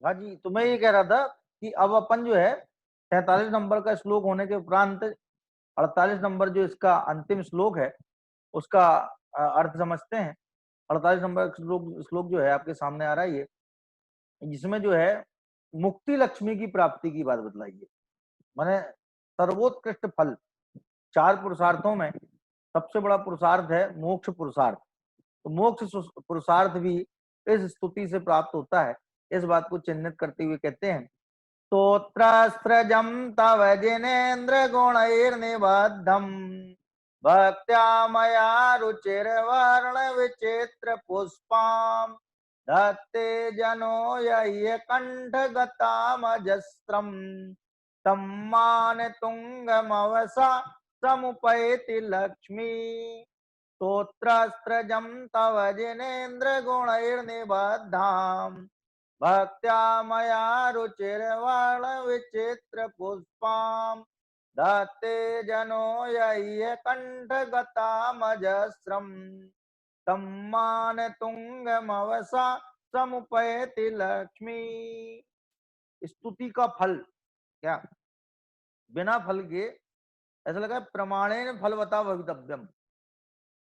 हाँ जी, तो मैं ये कह रहा था कि अब अपन जो है 43 नंबर का श्लोक होने के उपरांत 48 नंबर जो इसका अंतिम श्लोक है उसका अर्थ समझते हैं। 48 नंबर श्लोक श्लोक जो है आपके सामने आ रहा है, ये जिसमें जो है मुक्ति लक्ष्मी की प्राप्ति की बात बतलाई है। माने सर्वोत्कृष्ट फल, चार पुरुषार्थों में सबसे बड़ा पुरुषार्थ है मोक्ष पुरुषार्थ। तो मोक्ष पुरुषार्थ भी इस स्तुति से प्राप्त होता है। इस बात को चिन्हित करते हुए कहते हैं, स्तोत्रस्त्रजं तव जिनेन्द्र गुणैर्निबद्धम् भक्त्या मया रुचिर्वर्ण विचित्र पुष्पाम् धत्ते जनो यह्यकण्ठगतामजस्रम् तम्मानतुङ्गमवसा समुपैति लक्ष्मी। स्तोत्रस्त्रजं तव जिनेन्द्र गुणैर्निबद्धाम् भक्त्या मया रुचिर्वर्ण विचित्र पुष्पाम् धत्ते जनो यह्यकण्ठगतामजस्रम् तम्मानतुङ्गमवसा समुपैति लक्ष्मी। स्तुति का फल क्या? बिना फल के ऐसा लगा प्रमाणेन फलवता भवितव्यम।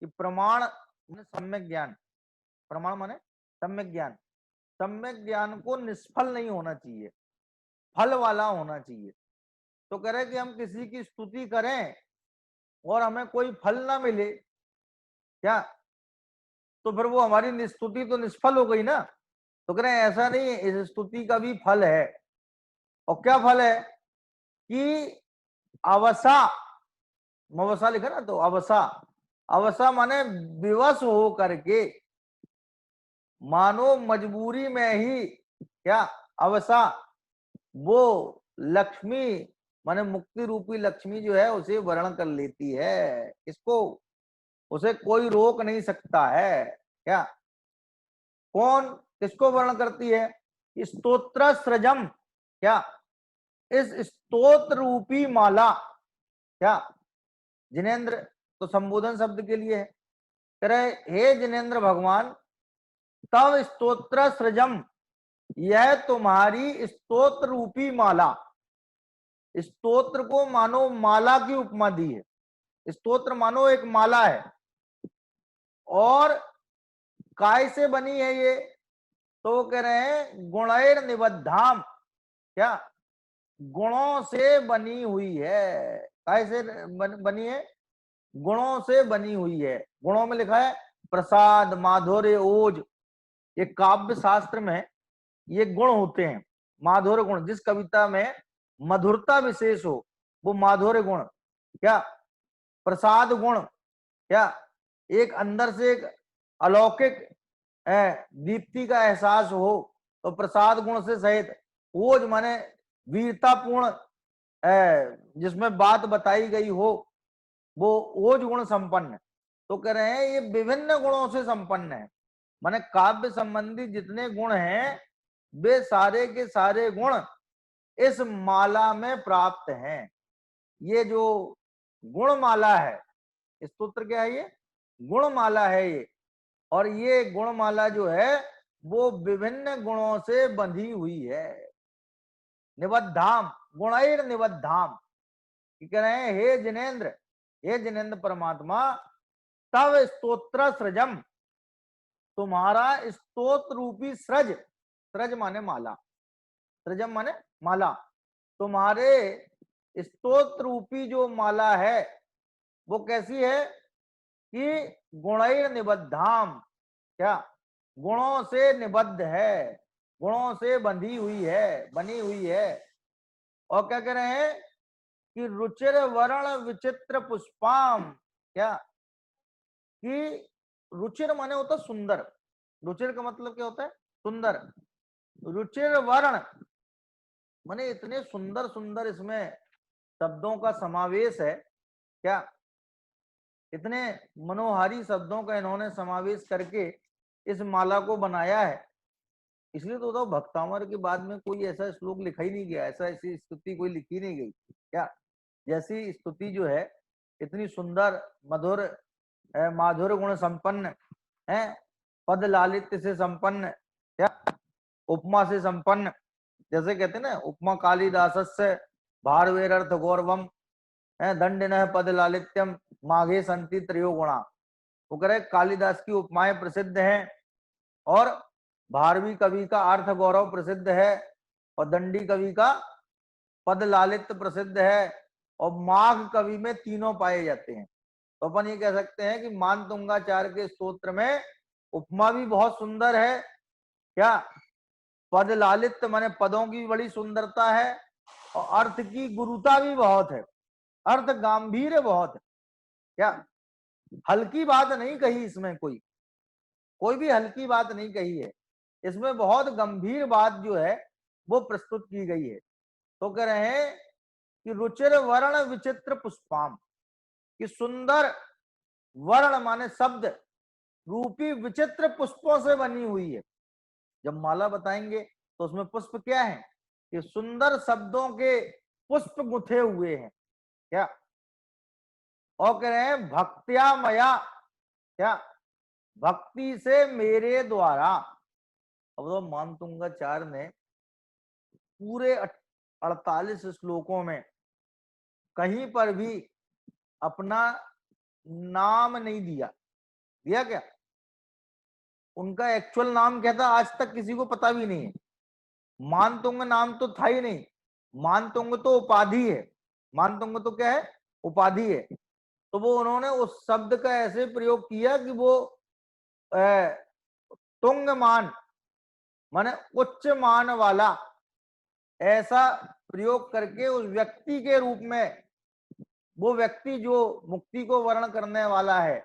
कि प्रमाण माने सम्यक ज्ञान, प्रमाण माने सम्यक ज्ञान, सम्यक ज्ञान को निष्फल नहीं होना चाहिए, फल वाला होना चाहिए। तो कह रहे कि हम किसी की स्तुति करें और हमें कोई फल ना मिले क्या, तो फिर वो हमारी स्तुति तो निष्फल हो गई ना। तो कह रहे हैं ऐसा नहीं, इस स्तुति का भी फल है। और क्या फल है कि अवसा, मवसा लिखा ना, तो अवसा, अवसा माने विवश हो करके, मानो मजबूरी में ही क्या अवसा, वो लक्ष्मी माने मुक्ति रूपी लक्ष्मी जो है उसे वर्ण कर लेती है। इसको उसे कोई रोक नहीं सकता है क्या। कौन किसको वर्ण करती है? स्तोत्र सृजम क्या, इस स्तोत्र रूपी माला क्या, जिनेन्द्र तो संबोधन शब्द के लिए है। कह रहे हे जिनेन्द्र भगवान, तव स्तोत्र सृजम, यह तुम्हारी स्तोत्र रूपी माला, स्तोत्र को मानो माला की उपमा दी है। स्तोत्र मानो एक माला है और काय से बनी है ये? तो वो कह रहे हैं गुणैर निबद्धाम क्या, गुणों से बनी हुई है। काय से बनी है? गुणों से बनी हुई है। गुणों में लिखा है प्रसाद, माधुर्य, ओज। ये काव्य शास्त्र में ये गुण होते हैं, माधुर्य गुण। जिस कविता में मधुरता विशेष हो वो माधुर्य गुण क्या, प्रसाद गुण क्या, एक अंदर से एक अलौकिक दीप्ति का एहसास हो तो प्रसाद गुण से सहित। ओज माने वीरतापूर्ण, जिसमें बात बताई गई हो वो ओज गुण संपन्न। तो कह रहे हैं ये विभिन्न गुणों से संपन्न है। माने काव्य संबंधी जितने गुण हैं वे सारे के सारे गुण इस माला में प्राप्त हैं। ये जो गुणमाला है, स्तोत्र क्या है? ये गुणमाला है ये। और ये गुणमाला जो है वो विभिन्न गुणों से बंधी हुई है। निबद्धाम, गुणैर निबद्धाम। कह रहे हैं हे जिनेन्द्र, हे जिनेन्द्र परमात्मा, तव स्तोत्र सृजम, तुम्हारा स्तोत्र रूपी सृज, सृज माने माला, सृजम माने माला, तुम्हारे स्तोत्र रूपी जो माला है वो कैसी है कि गुणैर निबद्धाम क्या, गुणों से निबद्ध है, गुणों से बंधी हुई है, बनी हुई है। और क्या कह रहे हैं कि रुचिर वर्ण विचित्र पुष्पाम क्या, कि रुचिर माने होता सुंदर। रुचिर का मतलब क्या होता है? सुंदर। रुचिर वर्ण माने इतने सुंदर सुंदर इसमें शब्दों का समावेश है क्या, इतने मनोहारी शब्दों का इन्होंने समावेश करके इस माला को बनाया है। इसलिए तो बताओ भक्तामर के बाद में कोई ऐसा श्लोक लिखा ही नहीं गया, ऐसा ऐसी स्तुति कोई लिखी नहीं गई क्या, जैसी स्तुति जो है इतनी सुंदर, मधुर, माधुर्य गुण संपन्न है, पद लालित्य से संपन्न क्या, उपमा से संपन्न, जैसे कहते हैं ना, उपमा कालिदासस्य भारवेरर्थ गौरवम है दंड न पद लालित्यम माघे संति त्रयो गुणा। वो कह रहे कालिदास की उपमाएं प्रसिद्ध हैं और भारवी कवि का अर्थ गौरव प्रसिद्ध है और दंडी कवि का पद लालित्य प्रसिद्ध है और माघ कवि में तीनों पाए जाते हैं। तो अपन ये कह सकते हैं कि मानतुंगाचार्य के स्तोत्र में उपमा भी बहुत सुंदर है, क्या पद लालित्य माने पदों की बड़ी सुंदरता है और अर्थ की गुरुता भी बहुत है, अर्थ गंभीर बहुत है, क्या हल्की बात नहीं कही इसमें, कोई भी हल्की बात नहीं कही है, इसमें बहुत गंभीर बात जो है वो प्रस्तुत की गई है। तो कह रहे हैं कि रुचिर वर्ण विचित्र पुष्पाम, कि सुंदर वर्ण माने शब्द रूपी विचित्र पुष्पों से बनी हुई है। जब माला बताएंगे तो उसमें पुष्प क्या है, कि सुंदर शब्दों के पुष्प गुथे हुए हैं, क्या और कह रहे हैं भक्त्या मया, क्या भक्ति से मेरे द्वारा। अब तो मानतुंगाचार्य ने पूरे 48 श्लोकों में कहीं पर भी अपना नाम नहीं दिया, दिया क्या? उनका एक्चुअल नाम क्या था आज तक किसी को पता भी नहीं है। मानतुंग नाम तो था ही नहीं, मानतुंग तो उपाधि है, मानतुंग तो क्या है, उपाधि है। तो वो उन्होंने उस शब्द का ऐसे प्रयोग किया कि वो तुंग मान माने उच्च मान वाला, ऐसा प्रयोग करके उस व्यक्ति के रूप में, वो व्यक्ति जो मुक्ति को वर्ण करने वाला है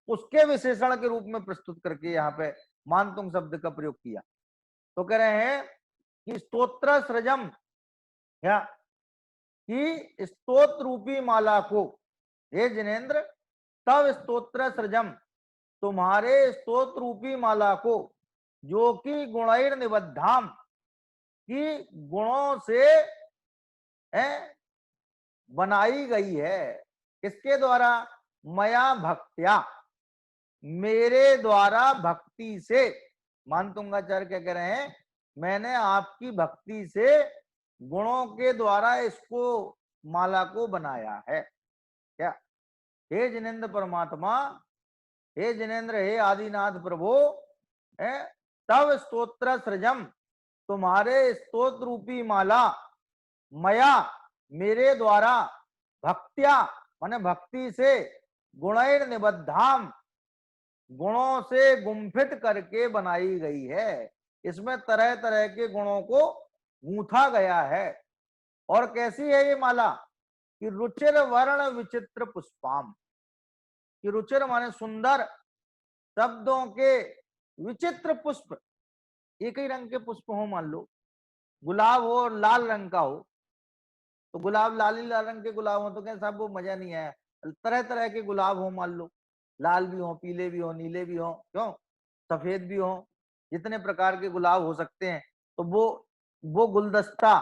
उसके विशेषण के रूप में प्रस्तुत करके यहाँ पे मानतुंग शब्द का प्रयोग किया। तो कह रहे हैं कि स्तोत्र सृजम, या कि स्तोत्र रूपी माला को, हे जिनेन्द्र तब स्तोत्र सृजम, तुम्हारे स्तोत्र रूपी माला को, जो कि गुणैर निबद्धाम, की गुणों से बनाई गई है। किसके द्वारा? मया भक्त्या, मेरे द्वारा भक्ति से। मानतुंगाचार्य क्या कह रहे हैं, मैंने आपकी भक्ति से गुणों के द्वारा इसको माला को बनाया है, क्या हे जिनेन्द्र परमात्मा, हे जिनेन्द्र, हे आदिनाथ प्रभु, है तब स्तोत्र सृजम, तुम्हारे स्तोत्र रूपी माला, मया मेरे द्वारा, भक्त्या माने भक्ति से, गुणैर निबद्धाम गुणों से गुम्फित करके बनाई गई है। इसमें तरह तरह के गुणों को गूंथा गया है। और कैसी है ये माला? कि रुचिर वर्ण विचित्र पुष्पाम, कि रुचिर माने सुंदर शब्दों के विचित्र पुष्प, एक ही रंग के पुष्प हो, मान लो गुलाब हो और लाल रंग का हो, तो गुलाब लाल ही लाल रंग के गुलाब हो तो क्या साहब वो मजा नहीं आया। तरह तरह के गुलाब हो, मान लो लाल भी हो, पीले भी हो, नीले भी हो, क्यों सफेद भी हो, जितने प्रकार के गुलाब हो सकते हैं। तो वो गुलदस्ता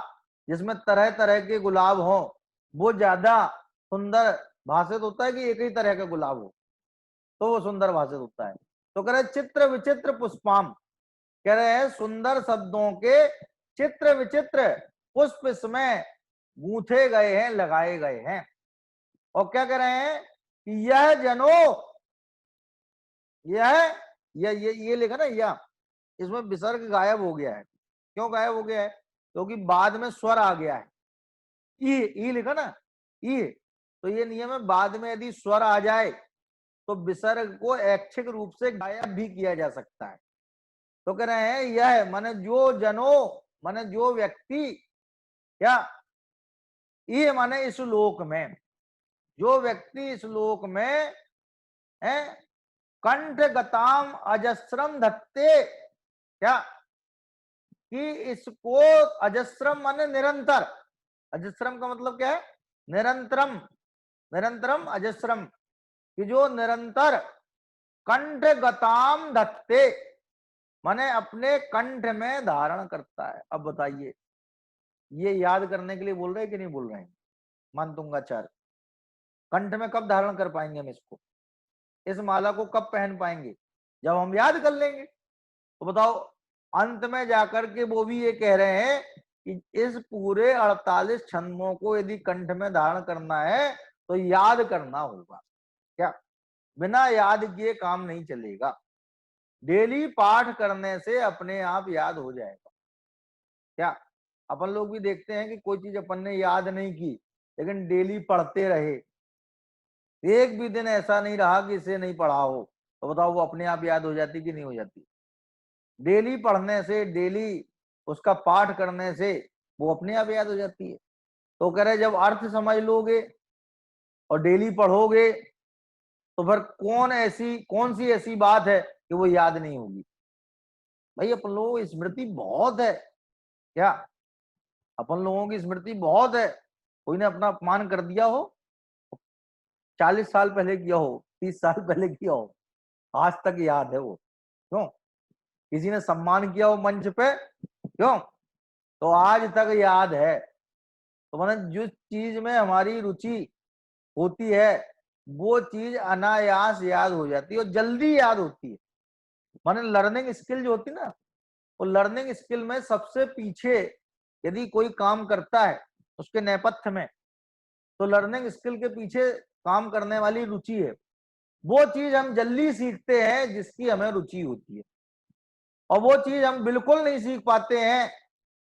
जिसमें तरह तरह के गुलाब हो वो ज्यादा सुंदर भाषित होता है कि एक ही तरह का गुलाब हो तो वो सुंदर भाषित होता है। तो कह रहे चित्र विचित्र पुष्पाम, कह रहे हैं सुंदर शब्दों के चित्र विचित्र पुष्प इसमें गूंथे गए हैं, लगाए गए हैं। और क्या कह रहे हैं कि यह जनो, यह ये लिखा ना, यह इसमें विसर्ग गायब हो गया है। क्यों गायब हो गया है? क्योंकि बाद में स्वर आ गया है, ई लिखा ना, ई। तो ये नियम है, बाद में यदि स्वर आ जाए तो विसर्ग को ऐच्छिक रूप से गायब भी किया जा सकता है। तो कह रहे हैं यह माने जो जनो माने जो व्यक्ति, क्या ये माने इस लोक में, जो व्यक्ति इस लोक में है कंठ गताम अजस्रम धत्ते, क्या कि इसको अजस्रम माने निरंतर, अजस्रम का मतलब क्या है? निरंतरम, निरंतरम अजस्रम, कि जो निरंतर कंठ गताम धत्ते माने अपने कंठ में धारण करता है। अब बताइए ये याद करने के लिए बोल रहे हैं कि नहीं बोल रहे हैं? मानतुंगाचार्य कंठ में कब धारण कर पाएंगे हम इसको, इस माला को कब पहन पाएंगे? जब हम याद कर लेंगे। तो बताओ अंत में जाकर के वो भी ये कह रहे हैं कि इस पूरे 48 छंदों को यदि कंठ में धारण करना है तो याद करना होगा। क्या? बिना याद किए काम नहीं चलेगा। डेली पाठ करने से अपने आप याद हो जाएगा। क्या? अपन लोग भी देखते हैं कि कोई चीज अपन ने याद नहीं की, लेकिन डेली पढ़ते रहे, एक भी दिन ऐसा नहीं रहा कि इसे नहीं पढ़ा हो, तो बताओ वो अपने आप याद हो जाती कि नहीं हो जाती? डेली पढ़ने से, डेली उसका पाठ करने से वो अपने आप याद हो जाती है। तो कह रहे जब अर्थ समझ लोगे और डेली पढ़ोगे तो फिर कौन सी ऐसी बात है कि वो याद नहीं होगी? भाई अपन लोगों की स्मृति बहुत है। क्या? अपन लोगों की स्मृति बहुत है। कोई ने अपना अपमान कर दिया हो, 40 साल पहले किया हो, 30 साल पहले किया हो, आज तक याद है वो। क्यों? किसी ने सम्मान किया हो मंच पे, क्यों, तो आज तक याद है। तो मैंने जिस चीज में हमारी रुचि होती है वो चीज अनायास याद हो जाती है और जल्दी याद होती है। माने लर्निंग स्किल जो होती है ना, वो लर्निंग स्किल में सबसे पीछे यदि कोई काम करता है उसके नेपथ्य में, तो लर्निंग स्किल के पीछे काम करने वाली रुचि है। वो चीज हम जल्दी सीखते हैं जिसकी हमें रुचि होती है, और वो चीज हम बिल्कुल नहीं सीख पाते हैं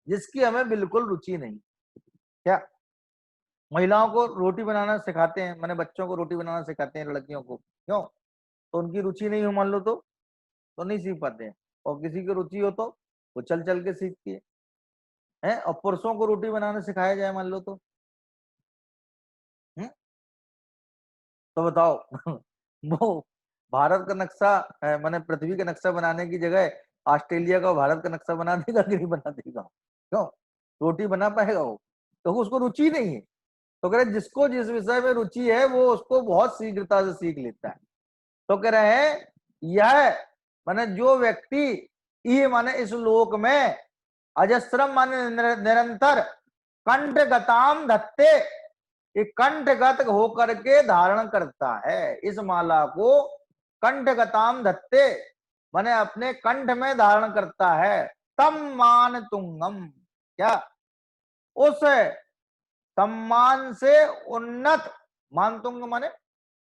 जिसकी हमें बिल्कुल रुचि नहीं। क्या? महिलाओं को रोटी बनाना सिखाते हैं, मैंने बच्चों को रोटी बनाना सिखाते हैं, लड़कियों को, क्यों? तो उनकी रुचि नहीं हो मान लो तो नहीं सीख पाते हैं। और किसी की रुचि हो तो वो चल चल के सीखती है। और पुरुषों को रोटी बनाना सिखाया जाए मान लो तो, हम्म? तो बताओ वो भारत का नक्शा मैंने पृथ्वी का नक्शा बनाने की जगह ऑस्ट्रेलिया का भारत का नक्शा बना देगा कि नहीं बना देगा? क्यों? रोटी बना पाएगा वो? तो उसको रुचि नहीं है। तो कह रहे जिसको जिस विषय में रुचि है वो उसको बहुत शीघ्रता से सीख लेता है। तो कह रहे हैं यह माने जो व्यक्ति ये माने इस लोक में अजस्रम माने निरंतर कंठगताम धत्ते, ये कंठगत होकर के धारण करता है इस माला को। कंठगताम धत्ते माने अपने कंठ में धारण करता है। तम मान तुंगम, क्या? उस सम्मान से उन्नत, मान तुंग माने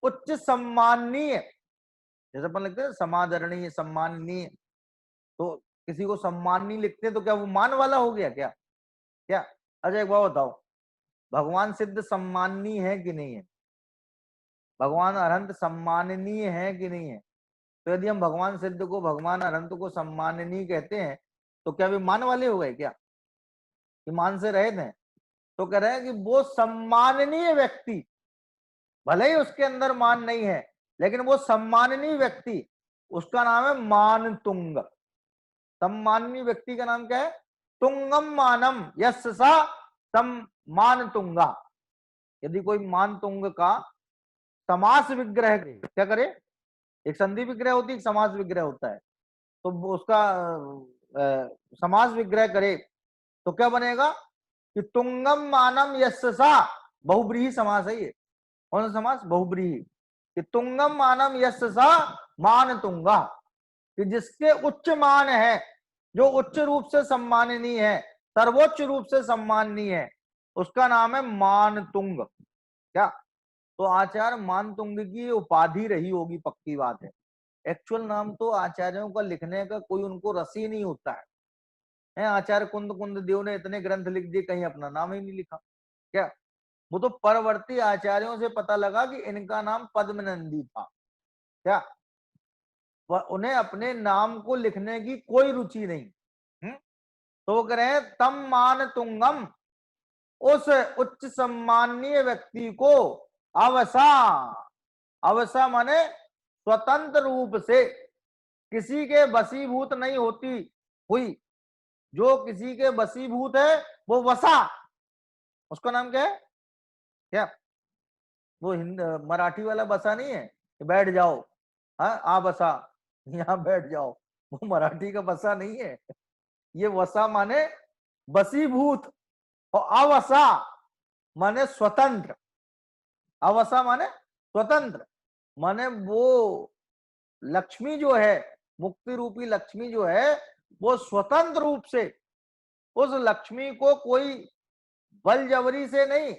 उच्च सम्माननीय, जैसे अपन लिखते हैं समादरणीय सम्माननीय, तो किसी को सम्माननीय लिखते हैं तो क्या वो मान वाला हो गया क्या? क्या? अच्छा एक बात बताओ, भगवान सिद्ध सम्माननीय है कि नहीं है? भगवान अनंत सम्माननीय है कि नहीं है? तो यदि हम भगवान सिद्ध को, भगवान अनंत को सम्माननीय कहते हैं तो क्या वे मान वाले हो गए क्या? कि मान से रहे थे? तो कह रहे हैं कि वो सम्माननीय व्यक्ति, भले ही उसके अंदर मान नहीं है, लेकिन वो सम्माननीय व्यक्ति, उसका नाम है मान तुंग। सम्माननीय व्यक्ति का नाम क्या है? तुंगम मानम यस्य सा सम्मान तुंगा। यदि कोई मान तुंग का समास विग्रह करे, क्या करे? एक संधि विग्रह होती है, एक समास विग्रह होता है। तो उसका समास विग्रह करे तो क्या बनेगा कि तुंगम मानम यस्य सा, बहुब्रीहि समास है ये। कौन सा समास? बहुब्रीहि। कि तुंगम मानम यस्य सा मान तुंगा, कि जिसके उच्च मान है, जो उच्च रूप से सम्माननीय है, सर्वोच्च रूप से सम्माननीय है, उसका नाम है मान तुंग। क्या? तो आचार्य मान तुंग की उपाधि रही होगी, पक्की बात है। एक्चुअल नाम तो आचार्यों का लिखने का कोई उनको रस ही नहीं होता है। आचार्य कुंद कुंद देव ने इतने ग्रंथ लिख दिए, कहीं अपना नाम ही नहीं लिखा। क्या? वो तो परवर्ती आचार्यों से पता लगा कि इनका नाम पद्मनंदी था। क्या? उन्हें अपने नाम को लिखने की कोई रुचि नहीं। तो वो कह रहे हैं तम मान तुंगम, उस उच्च सम्माननीय व्यक्ति को अवसा, अवसा माने स्वतंत्र रूप से, किसी के वशीभूत नहीं होती हुई। जो किसी के वशीभूत है वो वसा, उसका नाम क्या है? क्या? वो हिंद मराठी वाला बसा नहीं है कि बैठ जाओ, हाँ आ बसा, यहाँ बैठ जाओ, वो मराठी का बसा नहीं है। ये वसा माने वशीभूत, और अवसा माने स्वतंत्र। अवसा माने स्वतंत्र, माने वो लक्ष्मी जो है, मुक्ति रूपी लक्ष्मी जो है, वो स्वतंत्र रूप से उस लक्ष्मी को कोई बल जबरी से नहीं,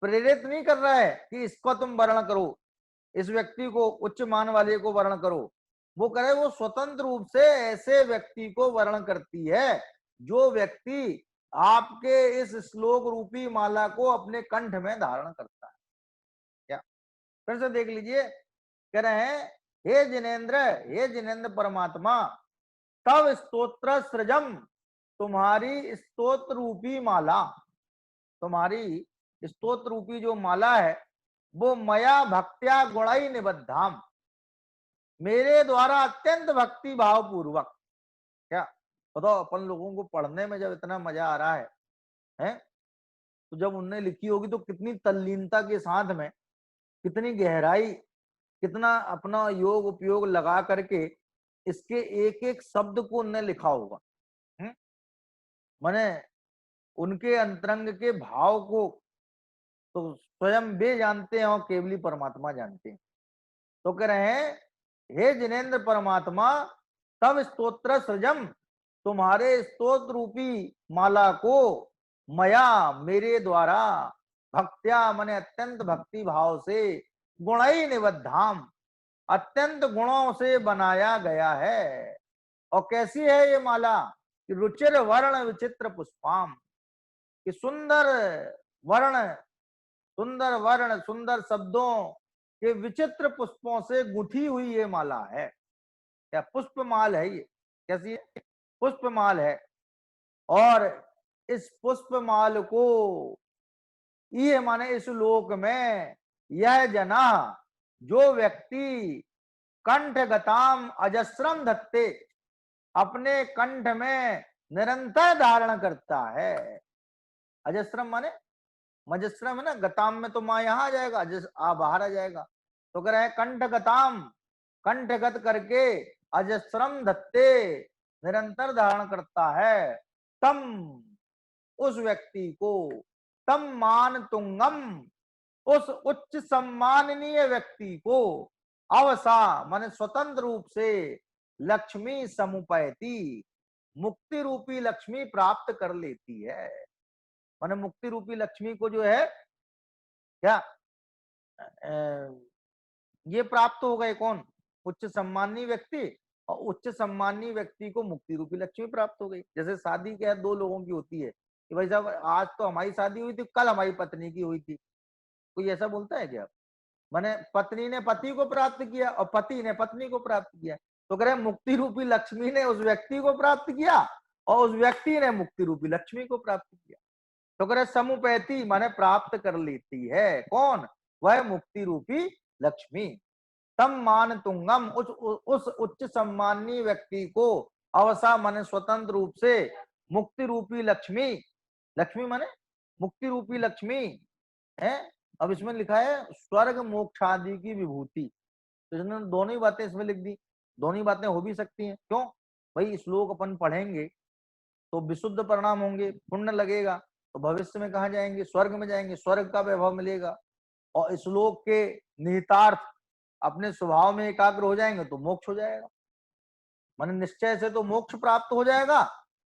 प्रेरित नहीं कर रहा है कि इसको तुम वर्ण करो, इस व्यक्ति को, उच्च मान वाले को वर्ण करो। वो करे, वो स्वतंत्र रूप से ऐसे व्यक्ति को वर्ण करती है जो व्यक्ति आपके इस श्लोक रूपी माला को अपने कंठ में धारण करता है। क्या, फिर से देख लीजिए, कह रहे हैं, हे जिनेन्द्र परमात्मा, तब स्तोत्र सृजम, तुम्हारी स्तोत्र रूपी माला, तुम्हारी स्तोत्र रूपी जो माला है, वो मया भक्त्या गुणाई निबद्धाम, मेरे द्वारा अत्यंत भक्ति भाव पूर्वक। क्या बताओ, अपन लोगों को पढ़ने में जब इतना मजा आ रहा है, तो जब उनने लिखी होगी तो कितनी तल्लीनता के साथ में, कितनी गहराई, कितना अपना योग उपयोग लगा करके इसके एक एक शब्द को उनने लिखा होगा। माने उनके अंतरंग के भाव को तो स्वयं वे जानते हैं और केवली परमात्मा जानते हैं। तो कह रहे हैं, हे जिनेन्द्र परमात्मा, तब स्तोत्र सृजम, तुम्हारे स्तोत्र रूपी माला को मया, मेरे द्वारा, भक्त्या माने अत्यंत भक्ति भाव से, गुणई निबद्धाम, अत्यंत गुणों से बनाया गया है। और कैसी है ये माला, कि रुचिर वर्ण विचित्र पुष्पाम, कि सुंदर वर्ण, सुंदर वर्ण, सुंदर शब्दों के विचित्र पुष्पों से गुंथी हुई ये माला है। क्या पुष्पमाल है ये, कैसी है, पुष्पमाल है। और इस पुष्पमाल को, ये माने इस लोक में, यह जना, जो व्यक्ति कंठ गताम अजस्रम धत्ते, अपने कंठ में निरंतर धारण करता है। अजस्रम माने मजस्रम है ना, गताम में तो माँ यहाँ आ जाएगा, आ बाहर आ जाएगा। तो कह रहे हैं, कंठ गताम, कंठगत करके, अजस्रम धत्ते, निरंतर धारण करता है, तम, उस व्यक्ति को, तम मान तुंगम, उस उच्च सम्माननीय व्यक्ति को, अवसा माने स्वतंत्र रूप से, लक्ष्मी समुपैती, मुक्ति रूपी लक्ष्मी प्राप्त कर लेती है। माने मुक्ति रूपी लक्ष्मी को जो है, क्या ये प्राप्त हो गए, कौन, उच्च सम्मानी व्यक्ति, और उच्च सम्मानी व्यक्ति को मुक्ति रूपी लक्ष्मी प्राप्त हो गई। जैसे शादी क्या है, दो लोगों की होती है, कि भाई साहब आज तो हमारी शादी हुई थी, कल हमारी पत्नी की हुई थी, कोई ऐसा बोलता है क्या? माने पत्नी ने पति को प्राप्त किया और पति ने पत्नी को प्राप्त किया। तो कह रहे मुक्ति रूपी लक्ष्मी ने उस व्यक्ति को प्राप्त किया और उस व्यक्ति ने मुक्ति रूपी लक्ष्मी को प्राप्त किया। तो कह रहे समुपैती माने प्राप्त कर लेती है, कौन, वह मुक्ति रूपी लक्ष्मी। तम मान तुंगम, उस उच्च सम्मानी व्यक्ति को, अवसा माने स्वतंत्र रूप से, मुक्ति रूपी लक्ष्मी, लक्ष्मी माने मुक्ति रूपी लक्ष्मी है। अब इसमें लिखा है स्वर्ग मोक्ष आदि की विभूति, तो इसने दोनों ही बातें इसमें लिख दी। दोनों ही बातें हो भी सकती हैं, क्यों भाई, श्लोक अपन पढ़ेंगे तो विशुद्ध परिणाम होंगे, पुण्य लगेगा, तो भविष्य में कहाँ जाएंगे, स्वर्ग में जाएंगे, स्वर्ग का वैभव मिलेगा। और श्लोक के निहितार्थ अपने स्वभाव में एकाग्र हो जाएंगे तो मोक्ष हो जाएगा। मन निश्चय से तो मोक्ष प्राप्त हो जाएगा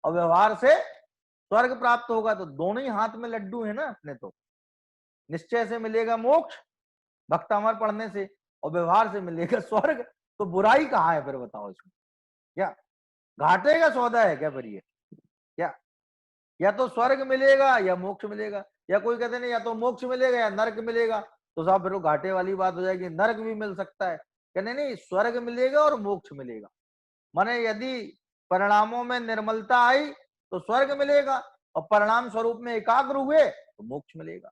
और व्यवहार से स्वर्ग प्राप्त होगा। तो दोनों ही हाथ में लड्डू है ना अपने। तो निश्चय से मिलेगा मोक्ष भक्तामर पढ़ने से, और व्यवहार से मिलेगा स्वर्ग। तो बुराई कहाँ है फिर, बताओ इसमें, क्या घाटे का सौदा है क्या फिर ये? क्या या तो स्वर्ग मिलेगा या मोक्ष मिलेगा, या कोई कहते नहीं या तो मोक्ष मिलेगा या नरक मिलेगा, तो साहब फिर वो घाटे वाली बात हो जाएगी, नरक भी मिल सकता है। कहने नहीं, स्वर्ग मिलेगा और मोक्ष मिलेगा। माने यदि परिणामों में निर्मलता आई तो स्वर्ग मिलेगा, और परिणाम स्वरूप में एकाग्र हुए तो मोक्ष मिलेगा।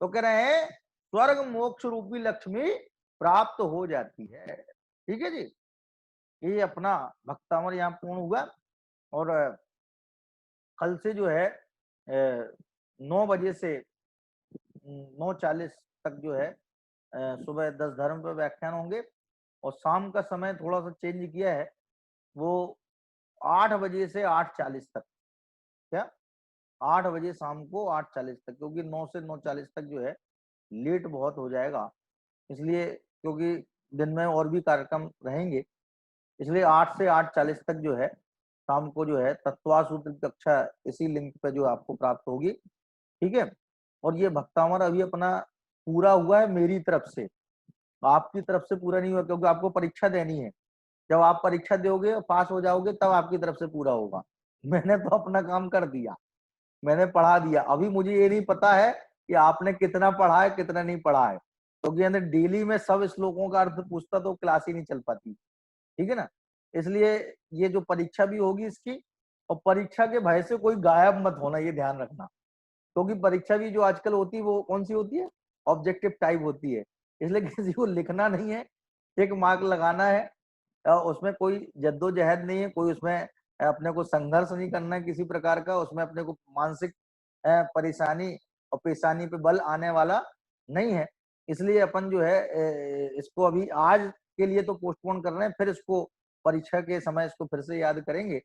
तो कह रहे हैं स्वर्ग मोक्ष रूपी लक्ष्मी प्राप्त हो जाती है। ठीक है जी, ये अपना भक्तामर यहाँ पूर्ण हुआ। और कल से जो है 9 बजे से 9:40 तक जो है सुबह 10 धर्म पर व्याख्यान होंगे, और शाम का समय थोड़ा सा चेंज किया है, वो 8 बजे से 8:40 तक। क्या 8 बजे शाम को 8:40 तक, क्योंकि 9 से 9:40 तक जो है लेट बहुत हो जाएगा, इसलिए, क्योंकि दिन में और भी कार्यक्रम रहेंगे, इसलिए 8 से 8:40 तक जो है शाम को जो है तत्वा सूत्र की कक्षा इसी लिंक पे जो आपको प्राप्त होगी, ठीक है। और ये भक्तामर अभी अपना पूरा हुआ है मेरी तरफ से, आपकी तरफ से पूरा नहीं हुआ, क्योंकि आपको परीक्षा देनी है। जब आप परीक्षा दोगे पास हो जाओगे तब आपकी तरफ से पूरा होगा। मैंने तो अपना काम कर दिया, मैंने पढ़ा दिया। अभी मुझे ये नहीं पता है कि आपने कितना पढ़ा है कितना नहीं पढ़ा है, क्योंकि तो डेली में सब श्लोकों का अर्थ पूछता तो क्लास ही नहीं चल पाती, ठीक है ना। इसलिए ये जो परीक्षा भी होगी इसकी, और परीक्षा के भय से कोई गायब मत होना, ये ध्यान रखना। क्योंकि परीक्षा भी जो आजकल होती है वो कौन सी होती है, ऑब्जेक्टिव टाइप होती है। इसलिए किसी को लिखना नहीं है, एक मार्क लगाना है। उसमें कोई जद्दोजहद नहीं है, कोई उसमें अपने को संघर्ष नहीं करना है किसी प्रकार का, उसमें अपने को मानसिक परेशानी और पेशानी पे बल आने वाला नहीं है। इसलिए अपन जो है इसको अभी आज के लिए तो पोस्टपोन कर रहे हैं, फिर इसको परीक्षा के समय इसको फिर से याद करेंगे।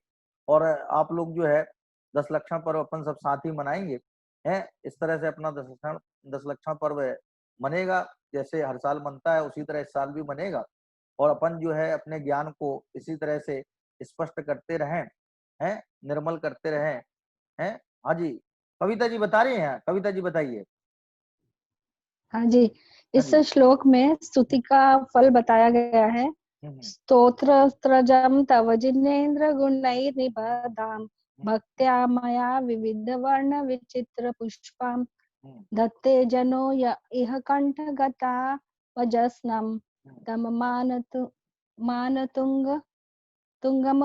और आप लोग जो है 10 लक्षण पर्व अपन सब साथ ही मनाएंगे हैं। इस तरह से अपना 10 लक्षण पर्व मनेगा, जैसे हर साल मनता है उसी तरह इस साल भी मनेगा। और अपन जो है अपने ज्ञान को इसी तरह से स्पष्ट करते रहें, हैं, निर्मल करते रहें, हैं। हाँ जी, कविता जी बता रही हैं, कविता जी बताइए। हाँ जी, हाँ इस जी। श्लोक में स्तुति का फल बताया गया है। स्तोत्रस्त्रजं तव जिनेन्द्र गुणैर्निबधाम् भक्त्या मया विविध वर्ण विचित्र पुष्पम दत्ते जनो य इह कंठगता वजस्नम तम मानतुंग तुंगम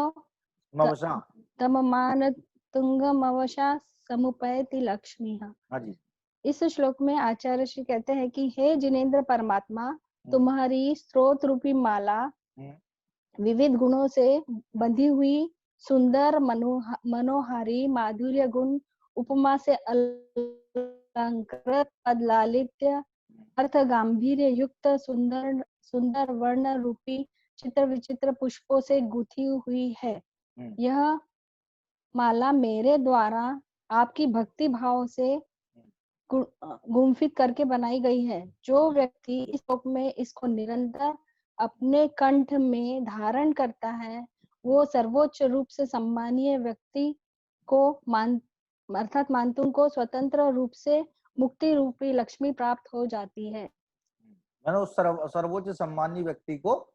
मवसा। तम मानतुंगमवशा समुपैति लक्ष्मी। हाँ जी। इस श्लोक में आचार्य श्री कहते हैं कि हे जिनेन्द्र परमात्मा, तुम्हारी स्रोत रूपी माला विविध गुणों से बंधी हुई, सुंदर मनोहारी माधुर्य गुण उपमा से अलंकृत पद लालित्य अर्थ गांभीर्य युक्त सुंदर सुंदर वर्ण रूपी चित्र विचित्र पुष्पों से गुथी हुई है। यह माला मेरे द्वारा आपकी भक्ति भाव से गुम्फित करके बनाई गई है। जो व्यक्ति इस श्लोक में इसको निरंतर अपने कंठ में धारण करता है, वो सर्वोच्च रूप से सम्मानीय व्यक्ति को अर्थात मानतुंग को स्वतंत्र रूप से मुक्ति रूपी लक्ष्मी प्राप्त हो जाती है। मैंने उस सर्वोच्च सम्मानी व्यक्ति को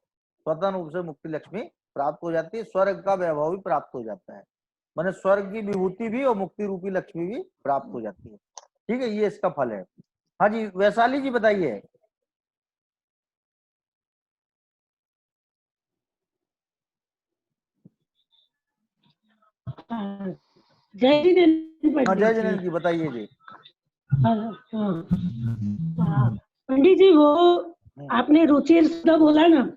स्वतंत्र रूप से मुक्ति लक्ष्मी प्राप्त हो जाती है, स्वर्ग का वैभव भी प्राप्त हो जाता है। मैंने स्वर्ग की विभूति भी और मुक्ति रूपी लक्ष्मी भी प्राप्त हो जाती है, ठीक है। ये इसका फल है। हाँ जी, वैशाली जी बताइए। जय जिनेन्द्र हाँ, जय पंडित जी। जिनेन्द्र जी बताइए जी। पंडित जी, वो आपने रुचिर शब्द बोला ना,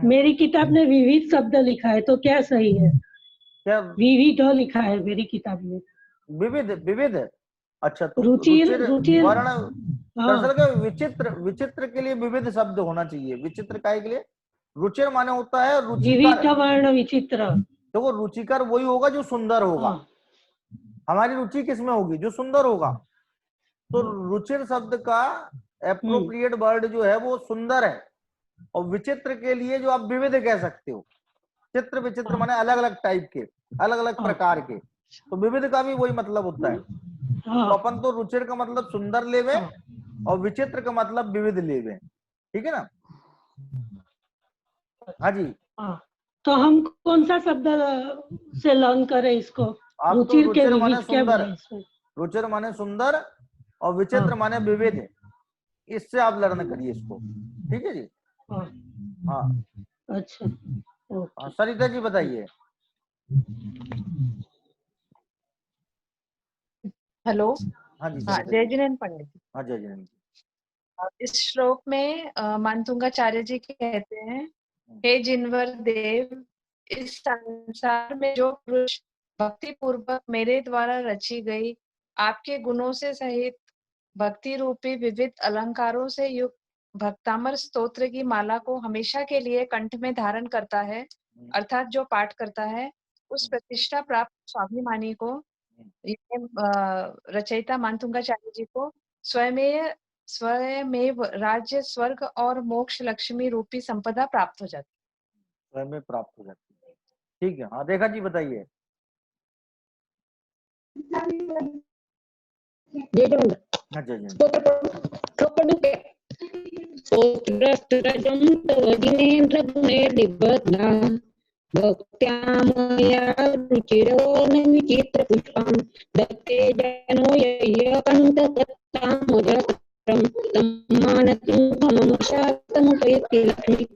मेरी किताब में विविध शब्द लिखा है, तो क्या सही है? क्या विविध लिखा है मेरी किताब में? विविध विविध, अच्छा। तो रुचिर रुचिर वर्ण दरअसल के विचित्र, विचित्र के लिए विविध शब्द होना चाहिए। विचित्र काय के लिए, रुचिर माने होता है विविध रुचिकर। वर्ण विचित्र। देखो रुचिकर वही होगा जो सुंदर होगा। हमारी रुचि किसमें होगी, जो सुंदर होगा। तो रुचिर शब्द का एप्रोप्रिएट वर्ड जो है वो सुंदर है। और विचित्र के लिए जो आप विविध कह सकते हो, चित्र विचित्र माने अलग अलग टाइप के, अलग अलग प्रकार के। तो विविध का भी वही मतलब होता है। तो अपन तो रुचिर का मतलब सुंदर लेवे और विचित्र का मतलब विविध लेवे, ठीक है ना। हाँ जी। तो हम कौन सा शब्द से लर्न करें इसको? आप तो रुचिर के रुचिर माने विविध क्या सुंदर, बोले इसमें? रुचिर माने सुंदर और विचित्र माने विविध, इससे आप लर्न करिए इसको, ठीक है जी। हाँ अच्छा, हाँ, सरिता जी बताइए। हेलो। हाँ जी हाँ, सरिता जय जी। जिनेन्द्र पंडित। हाँ जय जिनेन्द्र जी। इस श्लोक में मानतुंगाचार्य जी कहते हैं, हे जिनवर देव, इस संसार में जो पुरुष भक्ति पूर्वक मेरे द्वारा रची गई आपके गुणों से सहित भक्ति रूपी विविध अलंकारों से युक्त भक्तामर स्तोत्र की माला को हमेशा के लिए कंठ में धारण करता है, अर्थात जो पाठ करता है, उस प्रतिष्ठा प्राप्त स्वाभिमानी को, रचयिता मानतुंगाचार्य जी को स्वयमेव राज्य स्वर्ग और मोक्ष लक्ष्मी रूपी संपदा प्राप्त हो जाती है। स्वयं में प्राप्त हो जाती है, ठीक है। हाँ रेखा जी बताइए। जय जगन्नाथ। हाँ जय जय श्लोक पढ़ूं क्या? स्तोत्रस्तुरजं तव जिनेन्द्र गुणैर्निबध्ना भक्त्या मया रुचिरो न विचित्र पुष्पं दत्ते जनो यय्यकण्ठकत्तामोदरकत्रं तं मानसिंहममुषातमुपैति लक्ष्मी।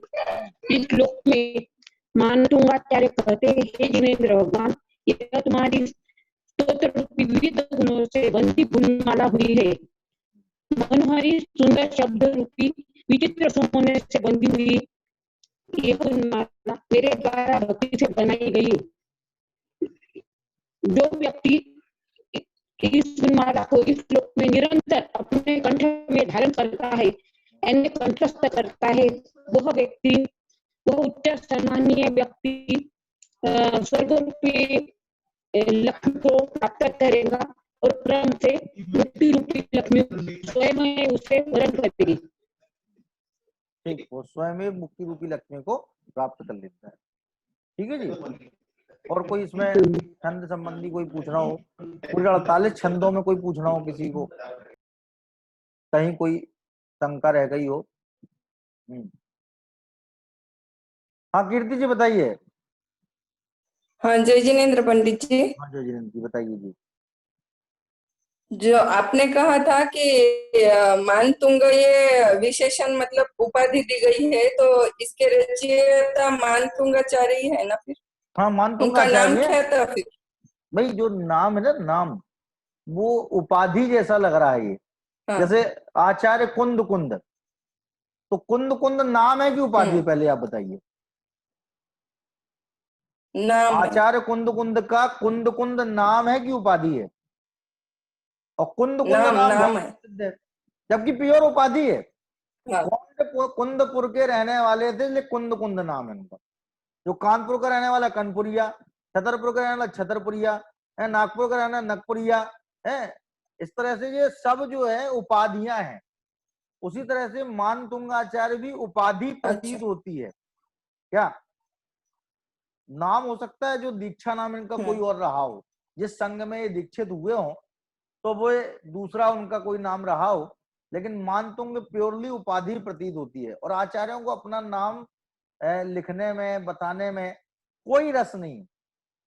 इस श्लोक में मानतुंगाचार्य कहते हैं, हे जिनेन्द्र भगवान, यह तुम्हारी स्तोत्र रूपी विविध गुणों से बंधी फूलमाला हुई है। मनोहरी सुंदर शब्द रूपी विचित्र सोने से बंधी हुई ये फूलमाला मेरे द्वारा भक्ति से बनाई गई। जो व्यक्ति इस फूलमाला को इस श्लोक में निरंतर अपने कंठ में धारण करता है, यानी कंठस्थ करता है, वह व्यक्ति, वह उच्च सम्मानीय व्यक्ति स्वर्ग रूपी लक्ष्मी को प्राप्त करेगा और क्रम से मुक्ति रूपी लक्ष्मी स्वयं उसे वरण करेगी। ठीक, वो स्वयं ही मुक्ति रूपी लक्ष्मी को प्राप्त कर लेता है। ठीक है जी। और कोई इसमें छंद संबंधी कोई पूछना हो, पूरे 48 छंदों में कोई पूछना हो किसी को, कहीं कोई शंका रह गई हो? हाँ कीर्ति जी बताइए। हाँ जय जिनेन्द्र पंडित जी। हाँ जय जिनेन्द्र जी बताइए जी। जो आपने कहा था कि मानतुंग ये विशेषण मतलब उपाधि दी गई है, तो इसके रचयिता मानतुंगाचार्य ही है ना फिर? हाँ उनका मानतुंगाचार्य नाम क्या था फिर? भाई जो नाम है ना, नाम वो उपाधि जैसा लग रहा है ये। हाँ। जैसे आचार्य कुंद कुंद, तो कुंद कुंद नाम है कि उपाधि है? पहले आप बताइए। नाम है। आचार्य कुंद कुंद का कुंद कुंद नाम है कि उपाधि है? और कुंद कुंद नाम नाम है, प्रसिद्ध है, जबकि प्योर उपाधि है। हाँ। कुंदपुर के रहने वाले थे इसलिए कुंद कुंद नाम है उनका। जो कानपुर का रहने वाला कनपुरिया, छतरपुर का रहने वाला छतरपुरिया है, नागपुर का रहने वाला नगपुरिया है। इस तरह से ये सब जो है उपाधियां हैं। उसी तरह से मानतुंगाचार्य भी उपाधि प्रतीत होती है। क्या नाम हो सकता है जो दीक्षा नाम इनका कोई और रहा हो, जिस संघ में ये दीक्षित हुए हो तो वो दूसरा उनका कोई नाम रहा हो, लेकिन मानतुंग प्योरली उपाधि प्रतीत होती है। और आचार्यों को अपना नाम लिखने में बताने में कोई रस नहीं,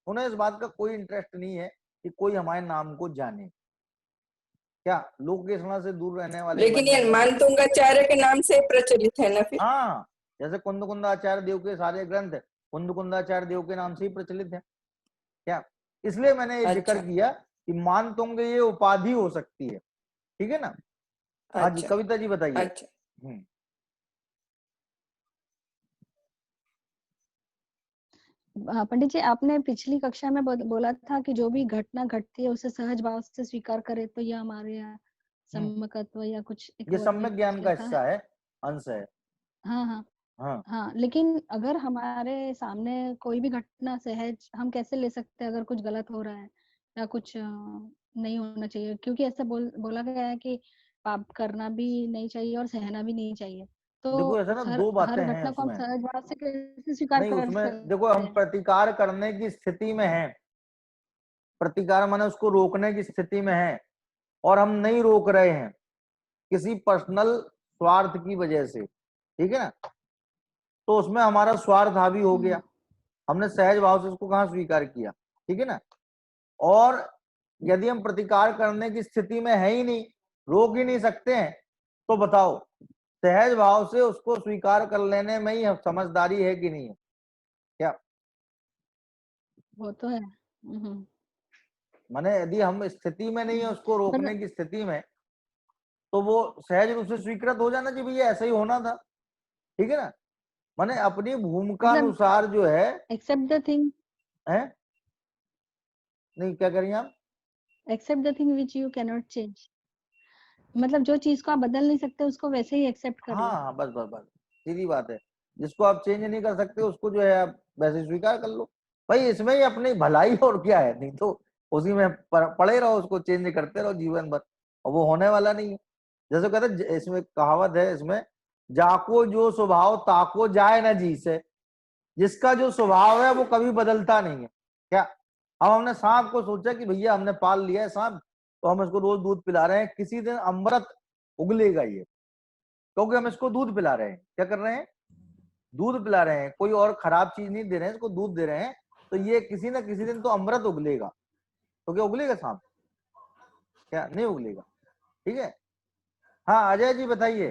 उन्हें इस बात का कोई इंटरेस्ट नहीं है कि कोई हमारे नाम को जाने। क्या लोक केसना से दूर रहने वाले, लेकिन ये मानतुंगाचार्य के नाम से प्रचलित है ना फिर? हाँ, जैसे कुंद कुंदाचार्य देव के सारे ग्रंथ कुंद कुंदाचार्य देव के नाम से ही प्रचलित है। क्या इसलिए मैंने ये जिक्र किया कि मानतुंग ये उपाधि हो सकती है। ठीक है ना? हाँ जी कविता जी बताइए। पंडित जी आपने पिछली कक्षा में बोला था कि जो भी घटना घटती है उसे सहज भाव से स्वीकार करे, तो यह हमारे यहाँ सम्यकत्व या कुछ ये सम्यक ज्ञान का हिस्सा है, अंश है। हाँ हाँ हाँ हाँ। लेकिन अगर हमारे सामने कोई भी घटना सहज, हम कैसे ले सकते हैं अगर कुछ गलत हो रहा है या कुछ नहीं होना चाहिए? क्योंकि ऐसा बोला गया है कि पाप करना भी नहीं चाहिए और सहना भी नहीं चाहिए। तो देखो ऐसा ना दो बातें हैं घटना को हम उसमें। सहज भाव से कैसे स्वीकार नहीं कर उसमें सकते देखो हम प्रतिकार करने की स्थिति में हैं, प्रतिकार माने उसको रोकने की स्थिति में हैं और हम नहीं रोक रहे हैं किसी पर्सनल स्वार्थ की वजह से। ठीक है ना? तो उसमें हमारा स्वार्थ हावी हो गया, हमने सहज भाव से उसको कहाँ स्वीकार किया। ठीक है ना? और यदि हम प्रतिकार करने की स्थिति में है ही नहीं, रोक ही नहीं सकते हैं, तो बताओ सहज भाव से उसको स्वीकार कर लेने में ही समझदारी है कि नहीं है? क्या वो तो है। माने यदि हम स्थिति में नहीं है उसको रोकने की स्थिति में, तो वो सहज रूप से स्वीकृत हो जाना चाहिए, भैया ऐसा ही होना था। ठीक है ना? माने अपनी भूमिका अनुसार जो है एक्सेप्ट द थिंग है। नहीं क्या करेंगे आप? Except the thing which you can not change, मतलब जो चीज को आप बदल नहीं सकते उसको वैसे ही एक्सेप्ट कर लो। हाँ बस बस बस सीधी बात है। जिसको आप चेंज नहीं कर सकते उसको जो है आप वैसे स्वीकार कर लो। भाई इसमें ही अपनी भलाई और क्या है, नहीं तो उसी में पड़े रहो, उसको चेंज करते रहो जीवन भर, और वो होने वाला नहीं है। जैसे कहते इसमें कहावत है, इसमें जाको जो स्वभाव ताको जाए ना जी से। जिसका जो स्वभाव है वो कभी बदलता नहीं है। क्या अब हमने सांप को सोचा कि भैया हमने पाल लिया है सांप, तो हम इसको रोज दूध पिला रहे हैं, किसी दिन अमृत उगलेगा ये, क्योंकि हम इसको दूध पिला रहे हैं। क्या कर रहे हैं? दूध पिला रहे हैं, कोई और खराब चीज नहीं दे रहे हैं, इसको दूध दे रहे हैं, तो ये किसी ना किसी दिन तो अमृत उगलेगा। तो क्या उगलेगा सांप? क्या नहीं उगलेगा? ठीक है। हाँ अजय जी बताइए।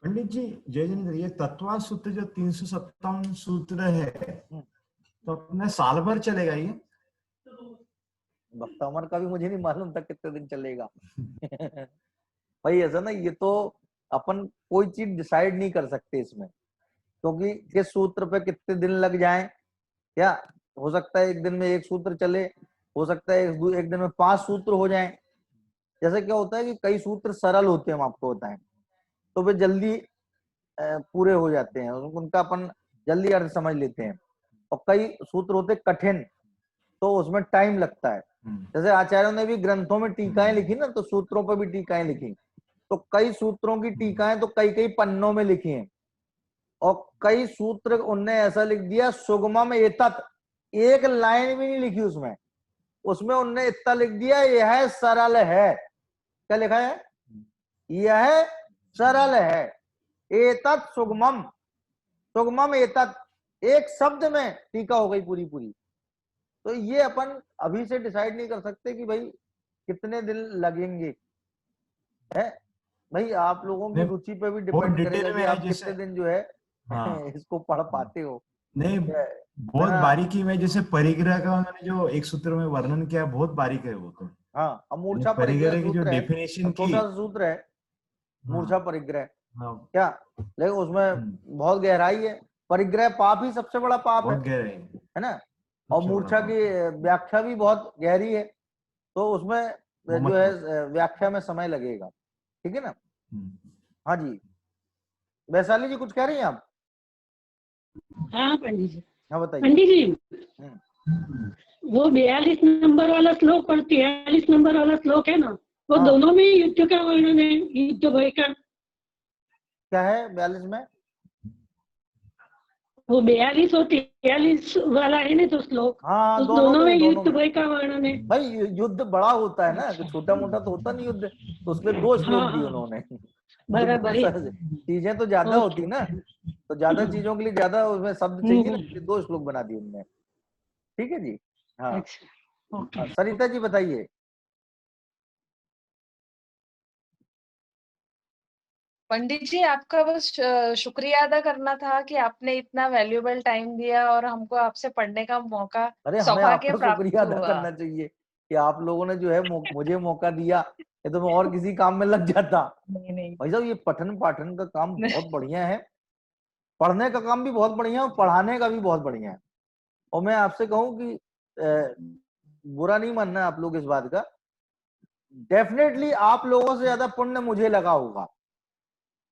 पंडित जी जय जिनेन्द्र, ये तत्वार्थ सूत्र जो 357 सूत्र है, तो अपने साल भर चलेगा ये? वक्त अमर का भी मुझे नहीं मालूम था कितने दिन चलेगा। भाई ऐसा ना, ये तो अपन कोई चीज डिसाइड नहीं कर सकते इसमें, क्योंकि किस सूत्र पे कितने दिन लग जाएं। क्या हो सकता है एक दिन में एक सूत्र चले, हो सकता है एक दिन में 5 सूत्र हो जाएं। जैसे क्या होता है कि कई सूत्र सरल होते हैं, हम आपको बताएं, तो वे जल्दी पूरे हो जाते हैं, उनका अपन जल्दी अर्थ समझ लेते हैं। और कई सूत्र होते कठिन, तो उसमें टाइम लगता है। जैसे आचार्यों ने भी ग्रंथों में टीकाएं लिखी ना, तो सूत्रों पर भी टीकाएं लिखी, तो कई सूत्रों की टीकाएं तो कई कई पन्नों में लिखी हैं। और कई सूत्र उनने ऐसा लिख दिया सुगमम एतत्, एक लाइन भी नहीं लिखी उसमें, उसमें उनने इतना लिख दिया यह सरल है। क्या लिखा है? यह सरल है। एतत् सुगमम, सुगमम एतत्, एक शब्द में टीका हो गई पूरी पूरी। तो ये अपन अभी से डिसाइड नहीं कर सकते कि भाई कितने दिन लगेंगे, है भाई आप लोगों की रुचि पे भी डिपेंड करेगा कि आप कितने दिन जो है इसको पढ़ पाते हो। नहीं बहुत बारीकी में, जैसे परिग्रह का उन्होंने जो एक सूत्र में वर्णन किया, बहुत बारीक है वो तो। हाँ, अब मूर्छा परिग्रह की जो डेफिनेशन की, छोटा सा सूत्र है मूर्छा परिग्रह, क्या लेकिन उसमें बहुत गहराई है। परिग्रह पाप ही सबसे बड़ा पाप है ना, और मूर्छा की व्याख्या भी बहुत गहरी है, तो उसमें जो है व्याख्या में समय लगेगा। ठीक है ना? हाँ जी, वैशाली जी कुछ कह रही हैं आप? हाँ पंडित जी। हाँ बताइए। पंडित जी वो 42 नंबर वाला श्लोक और 43 नंबर वाला श्लोक है ना, वो दोनों में युद्ध का वर्णन है, युद्ध भय का। क्या है 42 में? वो 42 और 43 वाला है ना तो श्लोक, हाँ, दोनों में युद्ध भय का वर्णन है। भाई युद्ध बड़ा होता है ना, छोटा मोटा तो होता नहीं युद्ध, तो उसमें 2 श्लोक दिए उन्होंने। चीजें तो ज्यादा होती ना, तो ज्यादा चीजों के लिए ज्यादा उसमें शब्द चाहिए ना, 2 श्लोक बना दिए उन्होंने। ठीक है जी। हाँ सरिता जी बताइए। पंडित जी आपका बस शुक्रिया अदा करना था कि आपने इतना वैल्यूएबल टाइम दिया और हमको आपसे पढ़ने का मौका सौभाग्य प्राप्त शुक्रिया अदा करना चाहिए कि आप लोगों ने जो है मुझे मौका दिया, ये तो मैं और किसी काम में लग जाता। नहीं भाई साहब ये पठन पाठन का काम बहुत बढ़िया है, पढ़ने का काम भी बहुत बढ़िया है और पढ़ाने का भी बहुत बढ़िया है। और मैं आपसे कहूं कि बुरा नहीं मानना आप लोग इस बात का, डेफिनेटली आप लोगों से ज्यादा पुण्य मुझे लगा होगा।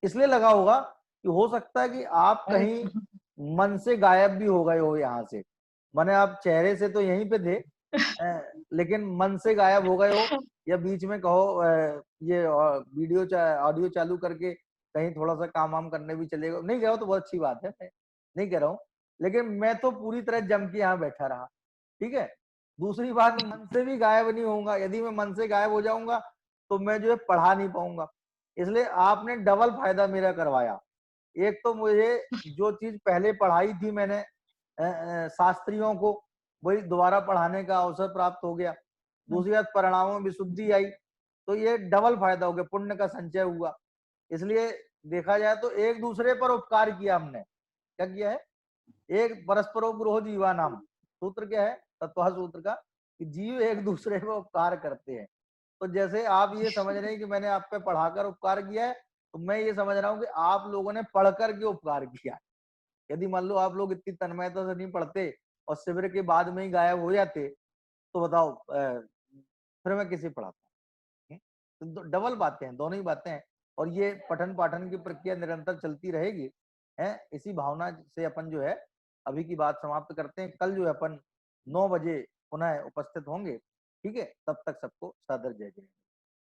इसलिए लगा होगा कि हो सकता है कि आप कहीं मन से गायब भी हो गए हो यहाँ से, माने आप चेहरे से तो यहीं पे थे लेकिन मन से गायब हो गए हो, या बीच में कहो ये वीडियो ऑडियो चालू करके कहीं थोड़ा सा काम वाम करने भी चले गए। नहीं गए हो तो बहुत अच्छी बात है, मैं नहीं कह रहा हूँ, लेकिन मैं तो पूरी तरह जम के यहाँ बैठा रहा। ठीक है। दूसरी बात, मन से भी गायब नहीं होऊंगा। यदि मैं मन से गायब हो जाऊंगा तो मैं जो है पढ़ा नहीं पाऊंगा। इसलिए आपने डबल फायदा मेरा करवाया। एक तो मुझे जो चीज पहले पढ़ाई थी मैंने शास्त्रियों को, वही दोबारा पढ़ाने का अवसर प्राप्त हो गया। दूसरी बात, परिणामों में विशुद्धि आई, तो ये डबल फायदा हो गया, पुण्य का संचय हुआ। इसलिए देखा जाए तो एक दूसरे पर उपकार किया हमने। क्या किया है? एक परस्परो गुरो जीवा नाम सूत्र क्या है तत्व सूत्र का, कि जीव एक दूसरे पर उपकार करते हैं। तो जैसे आप ये समझ रहे हैं कि मैंने आप पे पढ़ाकर उपकार किया है, तो मैं ये समझ रहा हूँ कि आप लोगों ने पढ़कर के उपकार किया। यदि मान लो आप लोग इतनी तन्मयता से नहीं पढ़ते और शिविर के बाद में ही गायब हो जाते, तो बताओ फिर मैं किसे पढ़ाता? तो डबल बातें हैं, दोनों ही बातें हैं। और ये पठन पाठन की प्रक्रिया निरंतर चलती रहेगी है। इसी भावना से अपन जो है अभी की बात समाप्त करते हैं। कल जो है अपन 9 बजे पुनः उपस्थित होंगे। ठीक है, तब तक सबको सादर जय जय।